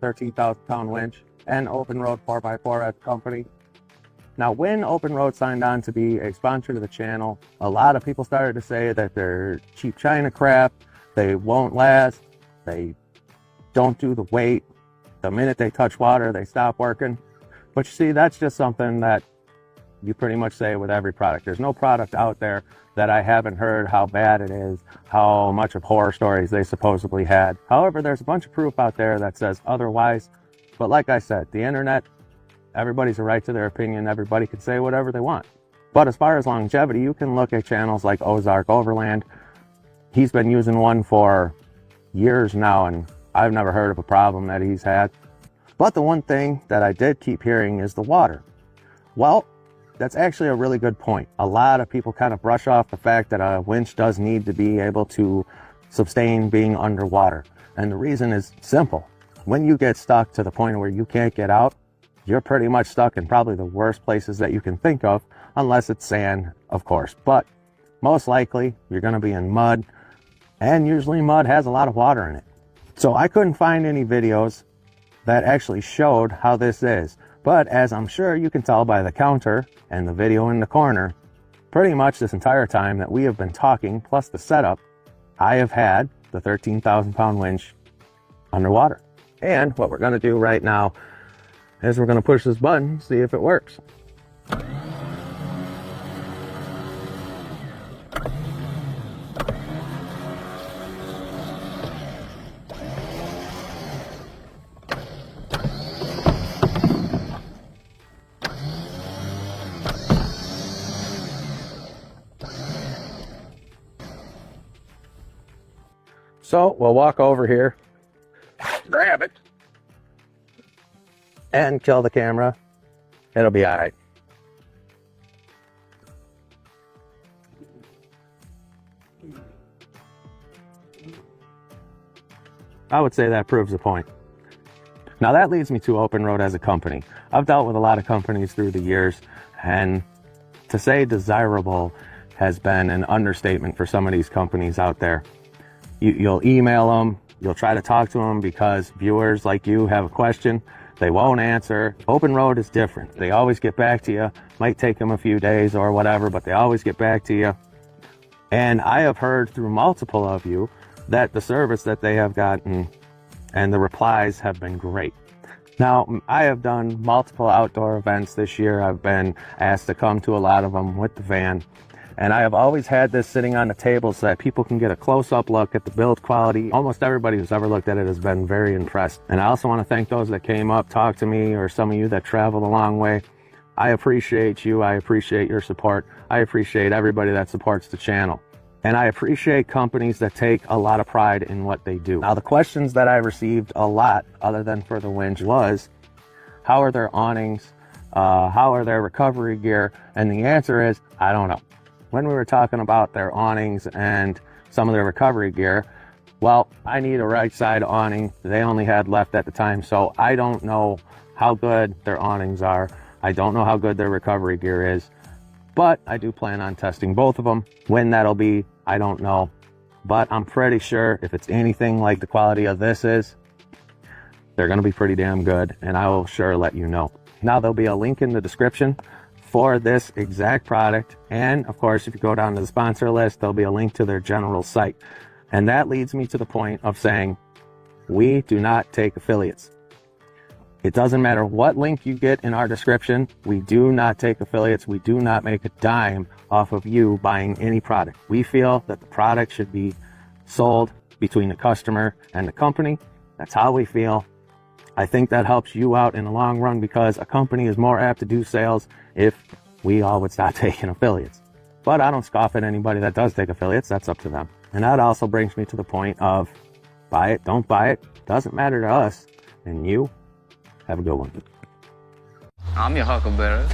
13,000 pound winch, and OPENROAD 4x4wd company. Now, when OPENROAD signed on to be a sponsor to the channel, a lot of people started to say that they're cheap China crap, they won't last, they don't do the weight, the minute they touch water, they stop working. But you see, that's just something that you pretty much say with every product. There's no product out there that I haven't heard how bad it is, how much of horror stories they supposedly had. However, there's a bunch of proof out there that says otherwise. But like I said, the internet, everybody's a right to their opinion. Everybody can say whatever they want. But as far as longevity, you can look at channels like Ozark Overland. He's been using one for years now, and I've never heard of a problem that he's had. But the one thing that I did keep hearing is the water. Well, that's actually a really good point. A lot of people kind of brush off the fact that a winch does need to be able to sustain being underwater. And the reason is simple. When you get stuck to the point where you can't get out, you're pretty much stuck in probably the worst places that you can think of, unless it's sand, of course. But most likely, you're going to be in mud, and usually mud has a lot of water in it. So I couldn't find any videos that actually showed how this is. But as I'm sure you can tell by the counter and the video in the corner, pretty much this entire time that we have been talking, plus the setup, I have had the 13,000 pound winch underwater. And what we're going to do right now is we're going to push this button, see if it works. So we'll walk over here, grab it, and kill the camera. It'll be all right. I would say that proves the point. Now that leads me to OPENROAD as a company. I've dealt with a lot of companies through the years, and to say desirable has been an understatement for some of these companies out there. You'll email them, you'll try to talk to them because viewers like you have a question, they won't answer. OPENROAD is different. They always get back to you. Might take them a few days or whatever, but they always get back to you. And I have heard through multiple of you that the service that they have gotten and the replies have been great. Now, I have done multiple outdoor events this year. I've been asked to come to a lot of them with the van. And I have always had this sitting on the table so that people can get a close-up look at the build quality. Almost everybody who's ever looked at it has been very impressed. And I also want to thank those that came up, talked to me, or some of you that traveled a long way. I appreciate you. I appreciate your support. I appreciate everybody that supports the channel. And I appreciate companies that take a lot of pride in what they do. Now, the questions that I received a lot, other than for the winch, was, how are their awnings? How are their recovery gear? And the answer is, I don't know. When we were talking about their awnings and some of their recovery gear, well, I need a right side awning. They only had left at the time, so I don't know how good their awnings are. I don't know how good their recovery gear is, but I do plan on testing both of them. When that'll be, I don't know, but I'm pretty sure if it's anything like the quality of this is, they're going to be pretty damn good, and I will sure let you know. Now, there'll be a link in the description for this exact product, and of course, if you go down to the sponsor list, there'll be a link to their general site. And that leads me to the point of saying, we do not take affiliates. It doesn't matter what link you get in our description, we do not take affiliates. We do not make a dime off of you buying any product. We feel that the product should be sold between the customer and the company. That's how we feel. I think that helps you out in the long run, because a company is more apt to do sales if we all would stop taking affiliates. But I don't scoff at anybody that does take affiliates. That's up to them. And that also brings me to the point of buy it, don't buy it. Doesn't matter to us. And you have a good one. I'm your huckleberry.